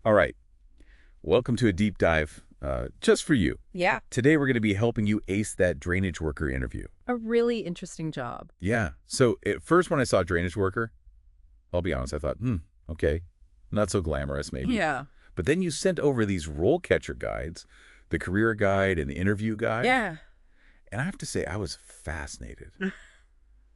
All right. Welcome to a deep dive just for you. Yeah, Today, we're going to be helping you ace that drainage worker interview. a really interesting job. Yeah. So at first, when I saw drainage worker, I'll be honest, I thought, okay, not so glamorous maybe. Yeah. But then you sent over these role catcher guides, the career guide and the interview guide. Yeah. And I have to say, I was fascinated.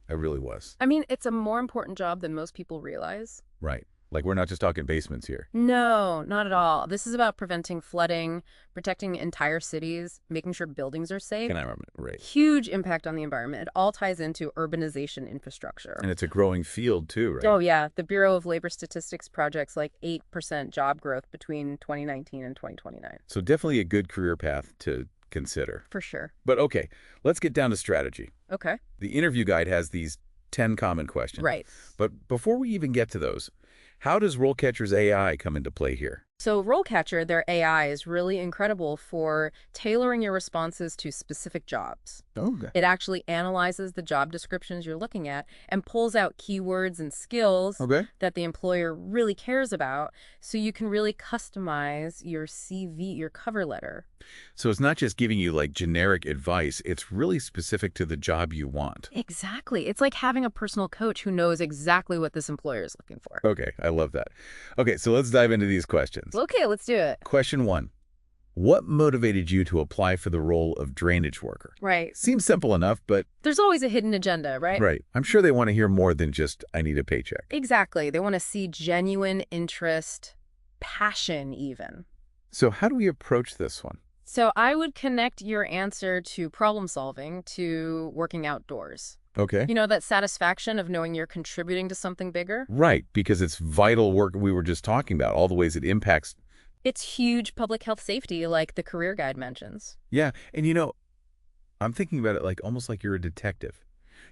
I really was. I mean, it's a more important job than most people realize. Right. Like, we're not just talking basements here. No, not at all. This is about preventing flooding, protecting entire cities, making sure buildings are safe. Can I remember? Right. Huge impact on the environment. It all ties into urbanization infrastructure. And it's a growing field, too, right? Oh, yeah. The Bureau of Labor Statistics projects like 8% job growth between 2019 and 2029. So definitely a good career path to consider. For sure. But okay, let's get down to strategy. Okay. The interview guide has these 10 common questions. Right. But before we even get to those, how does RoleCatcher's AI come into play here? So RoleCatcher, their AI, is really incredible for tailoring your responses to specific jobs. Okay. It actually analyzes the job descriptions you're looking at and pulls out keywords and skills Okay. that the employer really cares about, so you can really customize your CV, your cover letter. So it's not just giving you like generic advice, it's really specific to the job you want. Exactly. It's like having a personal coach who knows exactly what this employer is looking for. Okay, I love that. Okay, so let's dive into these questions. Okay, let's do it. Question 1. What motivated you to apply for the role of drainage worker? Right. Seems simple enough, but There's always a hidden agenda, right? right. I'm sure they want to hear more than just, I need a paycheck. Exactly. They want to see genuine interest, passion even. So how do we approach this one? So I would connect your answer to problem solving, to working outdoors. Okay. You know, that satisfaction of knowing you're contributing to something bigger? Right, because it's vital work we were just talking about, all the ways it impacts. It's huge public health safety, like the career guide mentions. Yeah, and you know, I'm thinking about it like almost like you're a detective.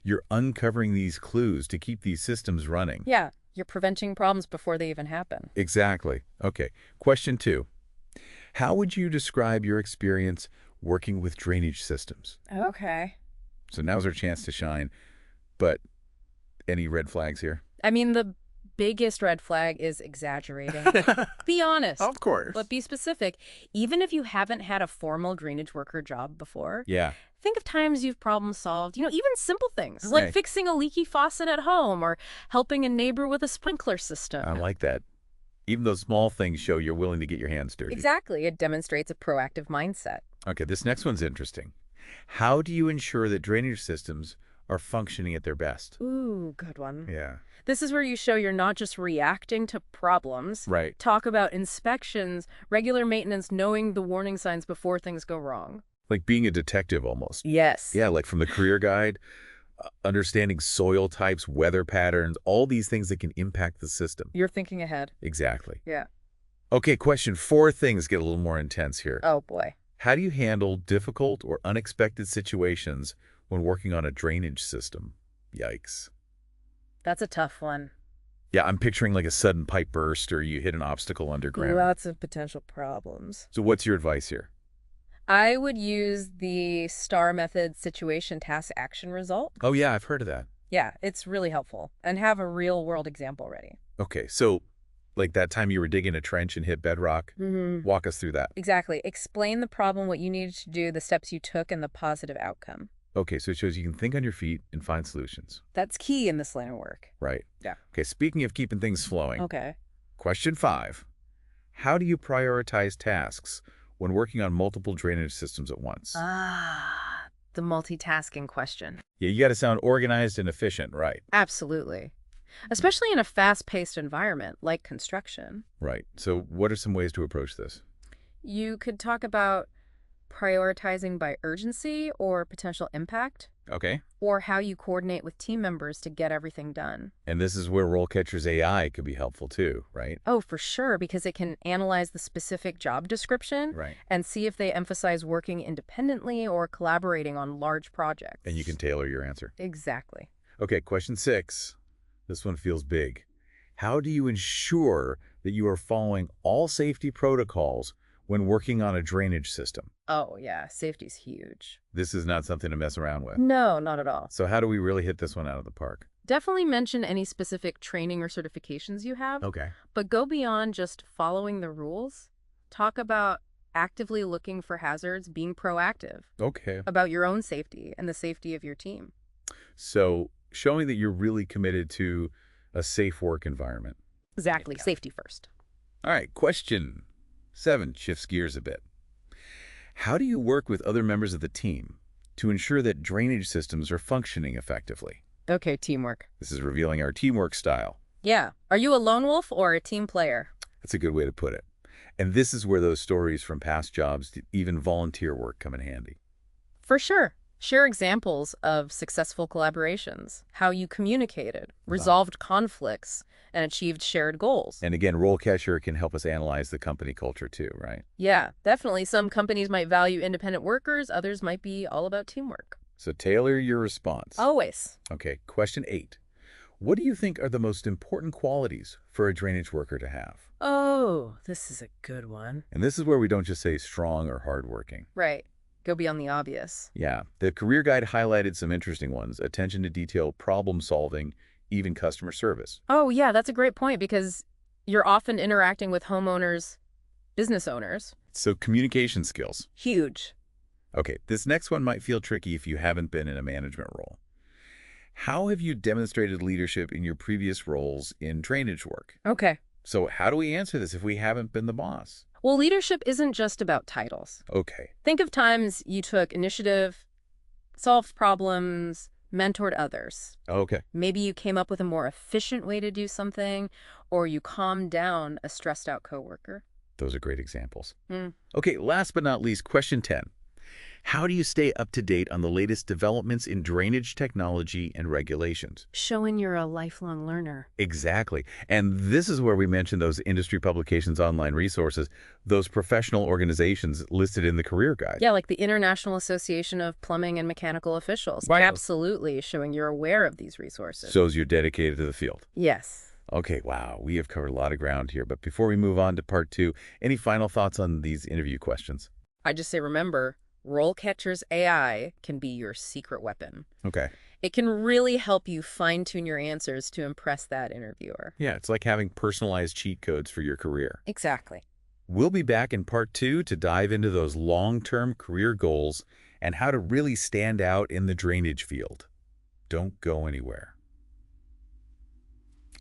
You're uncovering these clues to keep these systems running. Yeah, you're preventing problems before they even happen. Exactly. Okay, question 2. How would you describe your experience working with drainage systems? Okay. So now's our chance to shine, but any red flags here? I mean, the biggest red flag is exaggerating. Be honest. Of course. But be specific. Even if you haven't had a formal drainage worker job before, Yeah. think of times you've problem solved, even simple things, like Right. fixing a leaky faucet at home or helping a neighbor with a sprinkler system. I like that. Even those small things show you're willing to get your hands dirty. Exactly. It demonstrates a proactive mindset. Okay, this next one's interesting. How do you ensure that drainage systems are functioning at their best? Ooh, good one. Yeah. This is where you show you're not just reacting to problems. Right. Talk about inspections, regular maintenance, knowing the warning signs before things go wrong. Like being a detective almost. Yes. Yeah, like from the career guide, understanding soil types, weather patterns, all these things that can impact the system. You're thinking ahead. Exactly. Yeah. Okay, question 4. Things get a little more intense here. Oh, boy. How do you handle difficult or unexpected situations when working on a drainage system? Yikes. That's a tough one. Yeah, I'm picturing like a sudden pipe burst or you hit an obstacle underground. Lots of potential problems. So what's your advice here? I would use the STAR method situation task action result. Oh, yeah, I've heard of that. Yeah, it's really helpful. And have a real world example ready. Okay, so like that time you were digging a trench and hit bedrock, walk us through that. Exactly. Explain the problem, what you needed to do, the steps you took, and the positive outcome. Okay, so it shows you can think on your feet and find solutions. That's key in this line of work. Right. Yeah. Okay, speaking of keeping things flowing, Okay. question 5. How do you prioritize tasks when working on multiple drainage systems at once? The multitasking question. Yeah, you got to sound organized and efficient, right? Absolutely. Especially in a fast-paced environment like construction. Right. So what are some ways to approach this? You could talk about prioritizing by urgency or potential impact, Okay. or how you coordinate with team members to get everything done. And this is where RoleCatcher's AI could be helpful too, right? Oh, for sure, because it can analyze the specific job description Right. and see if they emphasize working independently or collaborating on large projects. And you can tailor your answer. Exactly. Okay, question 6. This one feels big. How do you ensure that you are following all safety protocols when working on a drainage system? Oh, yeah, safety's huge. This is not something to mess around with. No, not at all. So how do we really hit this one out of the park? Definitely mention any specific training or certifications you have, Okay. but go beyond just following the rules. Talk about actively looking for hazards, being proactive Okay. about your own safety and the safety of your team. So showing that you're really committed to a safe work environment. Exactly. Yeah. Safety first. All right, question 7 shifts gears a bit. How do you work with other members of the team to ensure that drainage systems are functioning effectively? Okay, teamwork. This is revealing our teamwork style. Yeah. Are you a lone wolf or a team player? That's a good way to put it. And this is where those stories from past jobs, even volunteer work, come in handy. For sure. Share examples of successful collaborations, how you communicated, resolved conflicts, and achieved shared goals. And again, RoleCatcher can help us analyze the company culture too, right? Yeah, definitely. Some companies might value independent workers, others might be all about teamwork. So tailor your response. Always. Okay, question 8. What do you think are the most important qualities for a drainage worker to have? Oh, this is a good one. And this is where we don't just say strong or hardworking. Right. Go beyond the obvious. Yeah, the career guide highlighted some interesting ones: attention to detail, problem solving, even customer service. Oh, yeah, that's a great point because you're often interacting with homeowners, business owners. So communication skills. Huge. Okay, this next one might feel tricky if you haven't been in a management role. How have you demonstrated leadership in your previous roles in drainage work? Okay. So how do we answer this if we haven't been the boss? Well, leadership isn't just about titles. Okay. Think of times you took initiative, solved problems, mentored others. Okay. Maybe you came up with a more efficient way to do something, or you calmed down a stressed out coworker. Those are great examples. Hmm. Okay, last but not least, question 10. How do you stay up to date on the latest developments in drainage technology and regulations? Showing you're a lifelong learner. Exactly. And this is where we mention those industry publications, online resources, those professional organizations listed in the career guide. Yeah, like the International Association of Plumbing and Mechanical Officials. Right. Absolutely, showing you're aware of these resources. Shows you're dedicated to the field. Yes. Okay, wow, we have covered a lot of ground here. But before we move on to part 2, any final thoughts on these interview questions? I just say remember, RoleCatcher's AI can be your secret weapon. Okay. It can really help you fine-tune your answers to impress that interviewer. Yeah, it's like having personalized cheat codes for your career. Exactly. We'll be back in part 2 to dive into those long-term career goals and how to really stand out in the drainage field. Don't go anywhere.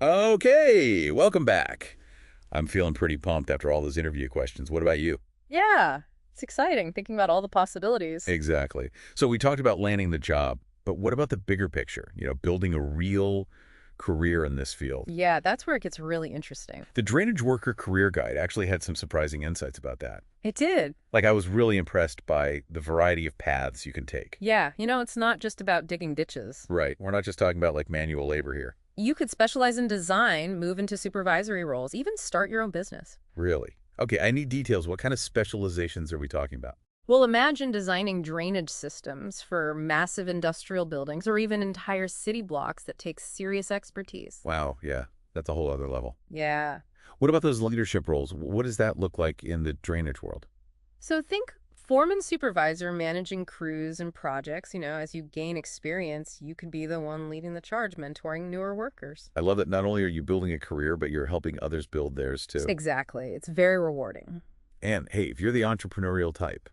Okay, welcome back. I'm feeling pretty pumped after all those interview questions. What about you? Yeah, it's exciting thinking about all the possibilities. Exactly. So we talked about landing the job, but what about the bigger picture? Building a real career in this field. Yeah, that's where it gets really interesting. The Drainage Worker Career Guide actually had some surprising insights about that. It did. Like, I was really impressed by the variety of paths you can take. Yeah, it's not just about digging ditches. Right. We're not just talking about like manual labor here. You could specialize in design, move into supervisory roles, even start your own business. Really? Okay, I need details. What kind of specializations are we talking about? Well, imagine designing drainage systems for massive industrial buildings or even entire city blocks that take serious expertise. Wow, yeah, that's a whole other level. Yeah. What about those leadership roles? What does that look like in the drainage world? So think foreman supervisor managing crews and projects. As you gain experience, you could be the one leading the charge, mentoring newer workers. I love that not only are you building a career, but you're helping others build theirs too. Exactly. It's very rewarding. And hey, if you're the entrepreneurial type,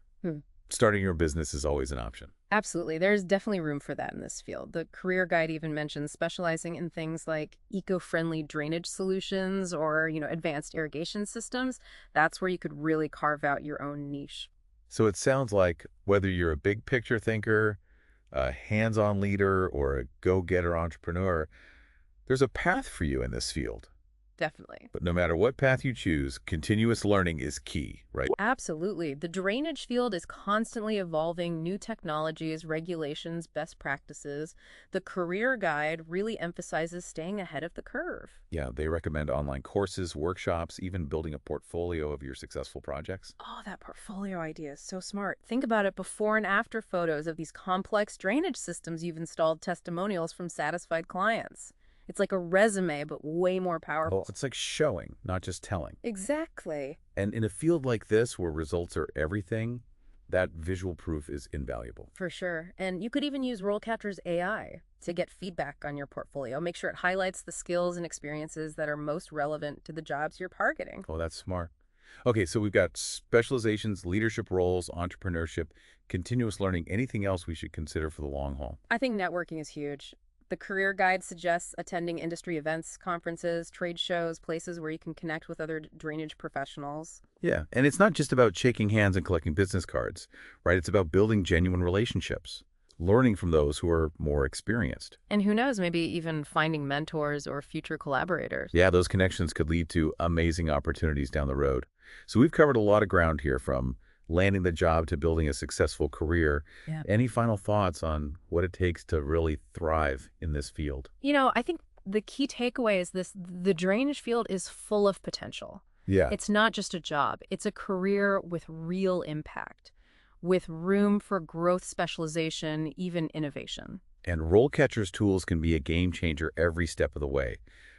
starting your business is always an option. Absolutely. There's definitely room for that in this field. The career guide even mentions specializing in things like eco-friendly drainage solutions or, advanced irrigation systems. That's where you could really carve out your own niche. So it sounds like whether you're a big picture thinker, a hands-on leader, or a go-getter entrepreneur, there's a path for you in this field. Definitely. But no matter what path you choose, continuous learning is key, right? Absolutely. The drainage field is constantly evolving, new technologies, regulations, best practices. The career guide really emphasizes staying ahead of the curve. Yeah, they recommend online courses, workshops, even building a portfolio of your successful projects. Oh, that portfolio idea is so smart. Think about it: before and after photos of these complex drainage systems you've installed, testimonials from satisfied clients. It's like a resume, but way more powerful. Well, it's like showing, not just telling. Exactly. And in a field like this, where results are everything, That visual proof is invaluable. For sure. And you could even use RoleCatcher's AI to get feedback on your portfolio. Make sure it highlights the skills and experiences that are most relevant to the jobs you're targeting. Oh, that's smart. Okay, so we've got specializations, leadership roles, entrepreneurship, continuous learning, anything else we should consider for the long haul? I think networking is huge. The career guide suggests attending industry events, conferences, trade shows, places where you can connect with other drainage professionals. Yeah, and it's not just about shaking hands and collecting business cards, right? It's about building genuine relationships, learning from those who are more experienced. And who knows, maybe even finding mentors or future collaborators. Yeah, those connections could lead to amazing opportunities down the road. So we've covered a lot of ground here, from landing the job to building a successful career. Yeah. Any final thoughts on what it takes to really thrive in this field? I think the key takeaway is this: the drainage field is full of potential. Yeah. It's not just a job, it's a career with real impact, with room for growth, specialization, even innovation. And RoleCatcher's tools can be a game changer every step of the way,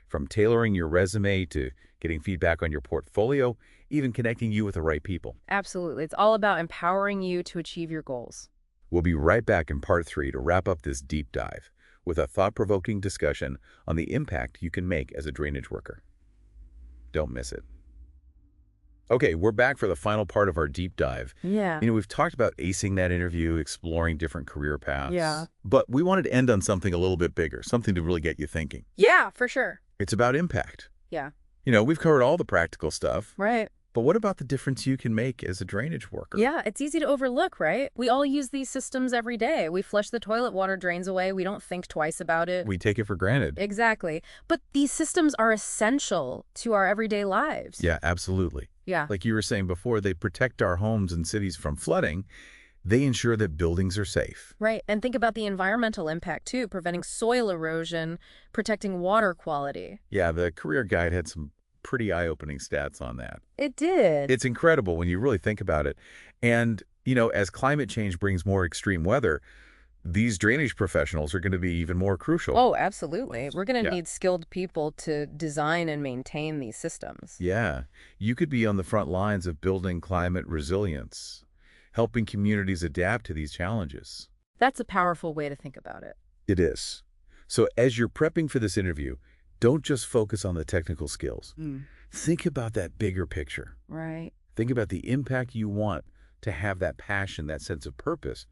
from tailoring your resume to getting feedback on your portfolio, even connecting you with the right people. Absolutely. It's all about empowering you to achieve your goals. We'll be right back in part 3 to wrap up this deep dive with a thought-provoking discussion on the impact you can make as a drainage worker. Don't miss it. Okay, we're back for the final part of our deep dive. Yeah. We've talked about acing that interview, exploring different career paths. Yeah. But we wanted to end on something a little bit bigger, something to really get you thinking. Yeah, for sure. It's about impact. Yeah. We've covered all the practical stuff, Right. but what about the difference you can make as a drainage worker? Yeah, it's easy to overlook, right? We all use these systems every day. We flush the toilet, water drains away. We don't think twice about it. We take it for granted. Exactly. But these systems are essential to our everyday lives. Yeah, absolutely. Yeah. Like you were saying before, they protect our homes and cities from flooding. They ensure that buildings are safe. Right. And think about the environmental impact, too, preventing soil erosion, protecting water quality. Yeah, the career guide had some pretty eye-opening stats on that. It did. It's incredible when you really think about it. And, as climate change brings more extreme weather, these drainage professionals are going to be even more crucial. Oh, absolutely. We're going to Yeah. need skilled people to design and maintain these systems. Yeah, you could be on the front lines of building climate resilience, helping communities adapt to these challenges. That's a powerful way to think about it. It is. So as you're prepping for this interview, don't just focus on the technical skills. Think about that bigger picture. Right. Think about the impact you want to have, that passion, that sense of purpose.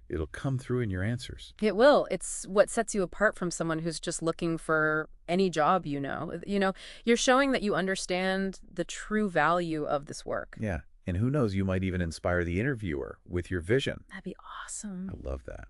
It'll come through in your answers. It will. It's what sets you apart from someone who's just looking for any job, You're showing that you understand the true value of this work. Yeah, and who knows, you might even inspire the interviewer with your vision. That'd be awesome. I love that.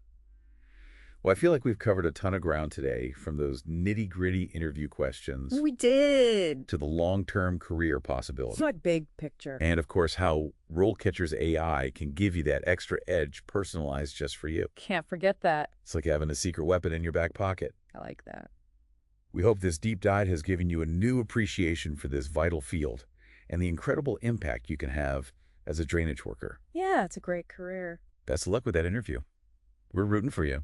Well, I feel like we've covered a ton of ground today, from those nitty-gritty interview questions We did. to the long-term career possibilities. It's like big picture. And, of course, how RoleCatcher's AI can give you that extra edge personalized just for you. Can't forget that. It's like having a secret weapon in your back pocket. I like that. We hope this deep dive has given you a new appreciation for this vital field and the incredible impact you can have as a drainage worker. Yeah, it's a great career. Best of luck with that interview. We're rooting for you.